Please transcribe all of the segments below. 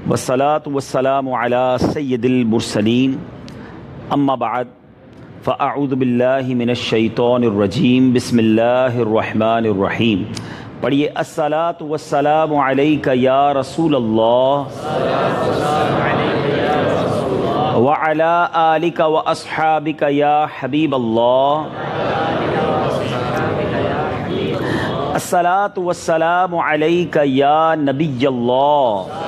वस्सलातु वस्सलामु अला सय्यदिल मुरसलीन अम्मा बाद फ़अऊज़ु बिल्लाहि मिनश शैतानिर रजीम बिस्मिल्लाहिर रहमानिर रहीम। पढ़िए अस्सलातु वस्सलामु अलैका या रसूल अल्लाह व अला आलिका व अस्हाबिका या हबीब अल्लाह। अस्सलातु वस्सलामु अलैका या नबी अल्लाह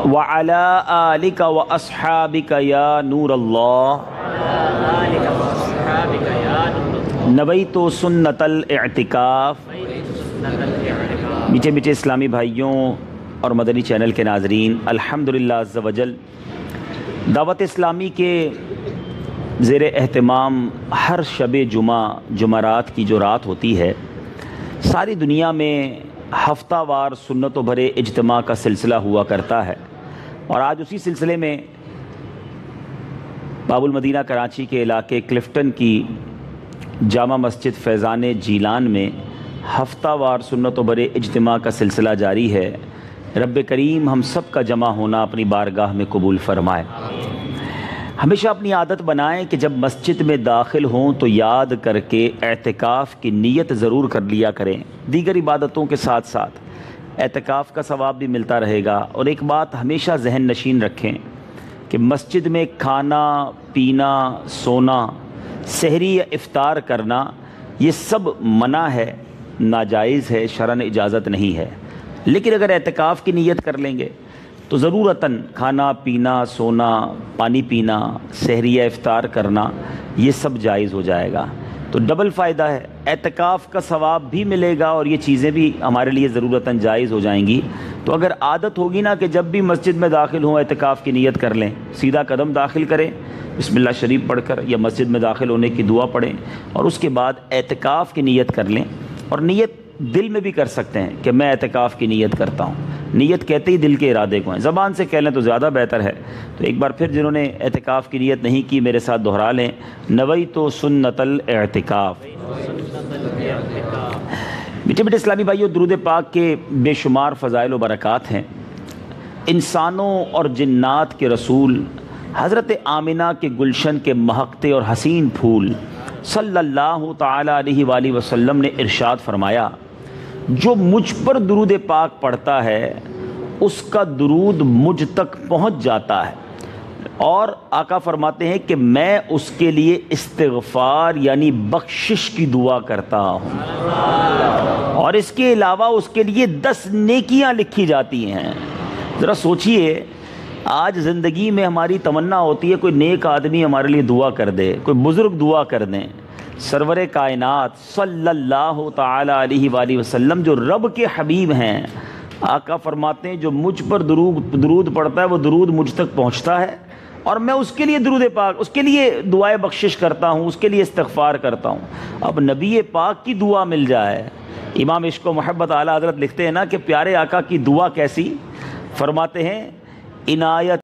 व अला आलिका व अस्हाबिका या नूर अल्लाह। नवैतु सुन्नतल इअ्तिकाफ। मीठे मीठे इस्लामी भाइयों और मदनी चैनल के नाज़रीन, अल्हम्दुलिल्लाह अज़्ज़ व जल दावत इस्लामी के ज़ेर एहतमाम हर शब जुमा जुमरात की जो रात होती है, सारी दुनिया में हफ्तावार सुन्नतों भरे इज्तिमा का सिलसिला हुआ करता है। और आज उसी सिलसिले में बाबुल मदीना कराची के इलाके क्लिफ्टन की जामा मस्जिद फैज़ान जीलान में हफ्तावार सुन्नतों भरे इज्तिमा का सिलसिला जारी है। रब्ब करीम हम सब का जमा होना अपनी बारगाह में कबूल फरमाए। हमेशा अपनी आदत बनाएं कि जब मस्जिद में दाखिल हों तो याद करके एतिकाफ़ की नीयत ज़रूर कर लिया करें। दीगर इबादतों के साथ साथ एतिकाफ़ का सवाब भी मिलता रहेगा। और एक बात हमेशा जहन नशीन रखें कि मस्जिद में खाना पीना, सोना, सहरी या इफ्तार करना ये सब मना है, नाजायज़ है, शरअन इजाज़त नहीं है। लेकिन अगर एतिकाफ़ की नीयत कर लेंगे तो ज़रूरतन खाना पीना, सोना, पानी पीना, सहरी या इफ्तार करना ये सब जायज़ हो जाएगा। तो डबल फ़ायदा है, एतिकाफ़ का सवाब भी मिलेगा और ये चीज़ें भी हमारे लिए ज़रूरतन जायज़ हो जाएंगी। तो अगर आदत होगी ना कि जब भी मस्जिद में दाखिल हों एतिकाफ़ की नीयत कर लें, सीधा कदम दाखिल करें, बिस्मिल्लाह शरीफ पढ़कर या मस्जिद में दाखिल होने की दुआ पढ़ें और उसके बाद एतिकाफ़ की नीयत कर लें। और नीयत दिल में भी कर सकते हैं कि मैं एतिकाफ़ की नीयत करता हूँ। नीयत कहते ही दिल के इरादे को है, ज़बान से कह लें तो ज़्यादा बेहतर है। तो एक बार फिर जिन्होंने एतिकाफ़ की नीयत नहीं की मेरे साथ दोहरा लें, नवैतु सुन्नतल इअ्तिकाफ़। मीठे मीठे इस्लामी भाइयों, दुरूद पाक के बेशुमार फ़ज़ाइल व बरक़ात हैं। इंसानों और जिन्नात के रसूल हज़रत आमिना के गुलशन के महकते और हसीन फूल सल्लल्लाहु ताला अलैहि वसल्लम ने इरशाद फरमाया, जो मुझ पर दुरूद पाक पढ़ता है उसका दुरूद मुझ तक पहुंच जाता है। और आका फरमाते हैं कि मैं उसके लिए इस्तिग़फ़ार यानी बख्शिश की दुआ करता हूँ और इसके अलावा उसके लिए 10 नेकियां लिखी जाती हैं। ज़रा सोचिए, आज ज़िंदगी में हमारी तमन्ना होती है कोई नेक आदमी हमारे लिए दुआ कर दे, कोई बुज़ुर्ग दुआ कर दें। सरवरे कायनात सल्लल्लाहु ताला अलैहि वसल्लम जो रब के हबीब हैं, आका फरमाते हैं जो मुझ पर दुरूद पढ़ता है वो दुरूद मुझ तक पहुंचता है और मैं उसके लिए दुरूद पाक, उसके लिए दुआए बख्शिश करता हूँ, उसके लिए इस्तिग़फ़ार करता हूँ। अब नबी पाक की दुआ मिल जाए। इमाम इश्क़ व मोहब्बत आला हज़रत लिखते हैं ना कि प्यारे आका की दुआ कैसी, फरमाते हैं इनायत